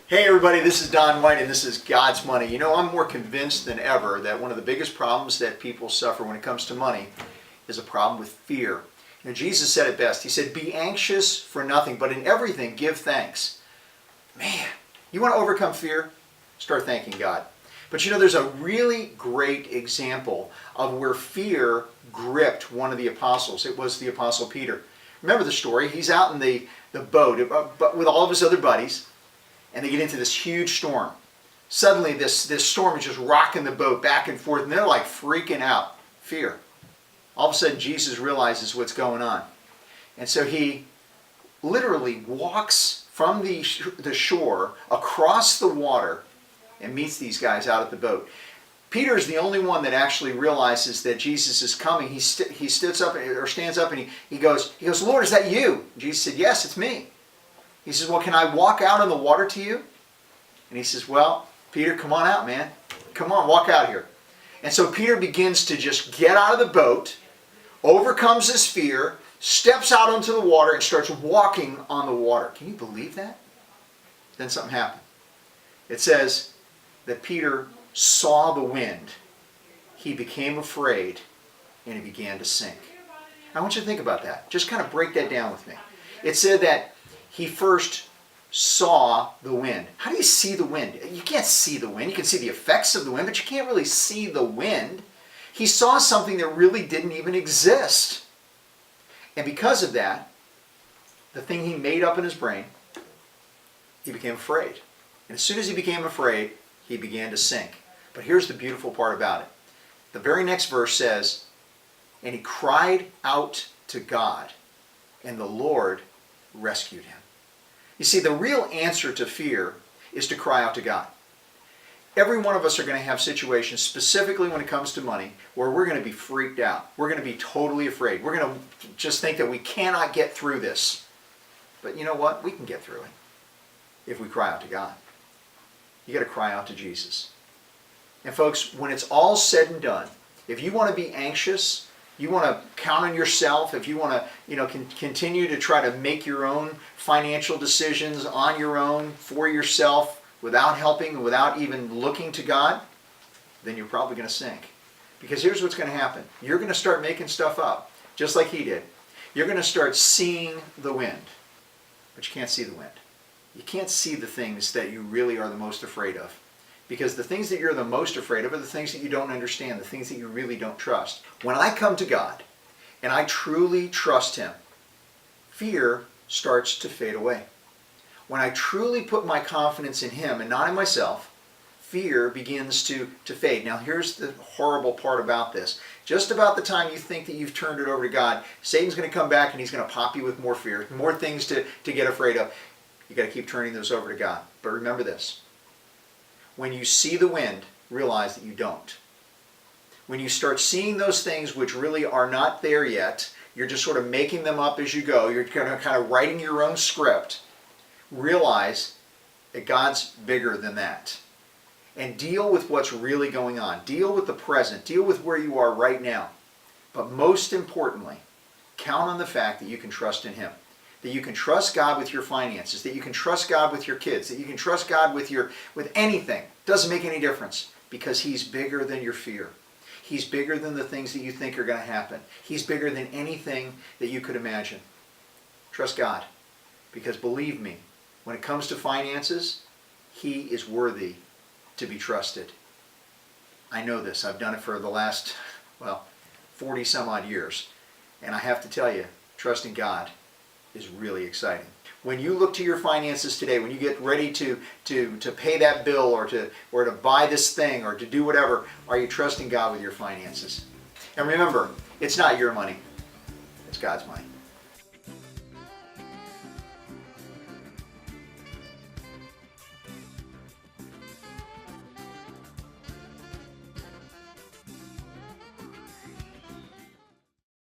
Hey everybody, this is Don White and this is God's Money. You know, I'm more convinced than ever that one of the biggest problems that people suffer when it comes to money is a problem with fear. You know, Jesus said it best. He said, "Be anxious for nothing, but in everything give thanks." Man, you want to overcome fear? Start thanking God. But you know, there's a really great example of where fear gripped one of the apostles. It was the Apostle Peter. Remember the story? He's out in the boat with all of his other buddies, and they get into this huge storm. Suddenly this storm is just rocking the boat back and forth, and they're like freaking out. Fear. All of a sudden Jesus realizes what's going on. And so he literally walks from the shore across the water and meets these guys out at the boat. Peter's the only one that actually realizes that Jesus is coming. He stands up and he goes, "Lord, is that you?" Jesus said, "Yes, it's me." He says, "Well, can I walk out on the water to you?" And he says, "Well, Peter, come on out, man. Come on, walk out here." And so Peter begins to just get out of the boat, overcomes his fear, steps out onto the water, and starts walking on the water. Can you believe that? Then something happened. It says that Peter saw the wind. He became afraid, and he began to sink. I want you to think about that. Just kind of break that down with me. It said that he first saw the wind. How do you see the wind? You can't see the wind. You can see the effects of the wind, but you can't really see the wind. He saw something that really didn't even exist. And because of that, the thing he made up in his brain, he became afraid. And as soon as he became afraid, he began to sink. But here's the beautiful part about it. The very next verse says, "And he cried out to God, and the Lord rescued him." You see, the real answer to fear is to cry out to God. Every one of us are going to have situations, specifically when it comes to money, where we're going to be freaked out. We're going to be totally afraid. We're going to just think that we cannot get through this. But you know what? We can get through it if we cry out to God. You got to cry out to Jesus. And folks, when it's all said and done, if you want to be anxious, you want to count on yourself, if you want to, continue to try to make your own financial decisions on your own for yourself without helping, without even looking to God, then you're probably going to sink. Because here's what's going to happen. You're going to start making stuff up, just like he did. You're going to start seeing the wind, but you can't see the wind. You can't see the things that you really are the most afraid of. Because the things that you're the most afraid of are the things that you don't understand, the things that you really don't trust. When I come to God and I truly trust Him, fear starts to fade away. When I truly put my confidence in Him and not in myself, fear begins to fade. Now here's the horrible part about this. Just about the time you think that you've turned it over to God, Satan's going to come back and he's going to pop you with more fear, more things to get afraid of. You've got to keep turning those over to God. But remember this. When you see the wind, realize that you don't. When you start seeing those things which really are not there yet, you're just sort of making them up as you go, you're kind of writing your own script, realize that God's bigger than that. And deal with what's really going on. Deal with the present. Deal with where you are right now. But most importantly, count on the fact that you can trust in Him. That you can trust God with your finances, that you can trust God with your kids, that you can trust God with anything. Doesn't make any difference because He's bigger than your fear. He's bigger than the things that you think are going to happen. He's bigger than anything that you could imagine. Trust God because believe me, when it comes to finances, He is worthy to be trusted. I know this. I've done it for the last, 40 some odd years. And I have to tell you, trusting God is really exciting. When you look to your finances today, when you get ready to pay that bill or to buy this thing or to do whatever, are you trusting God with your finances? And remember, it's not your money, it's God's money.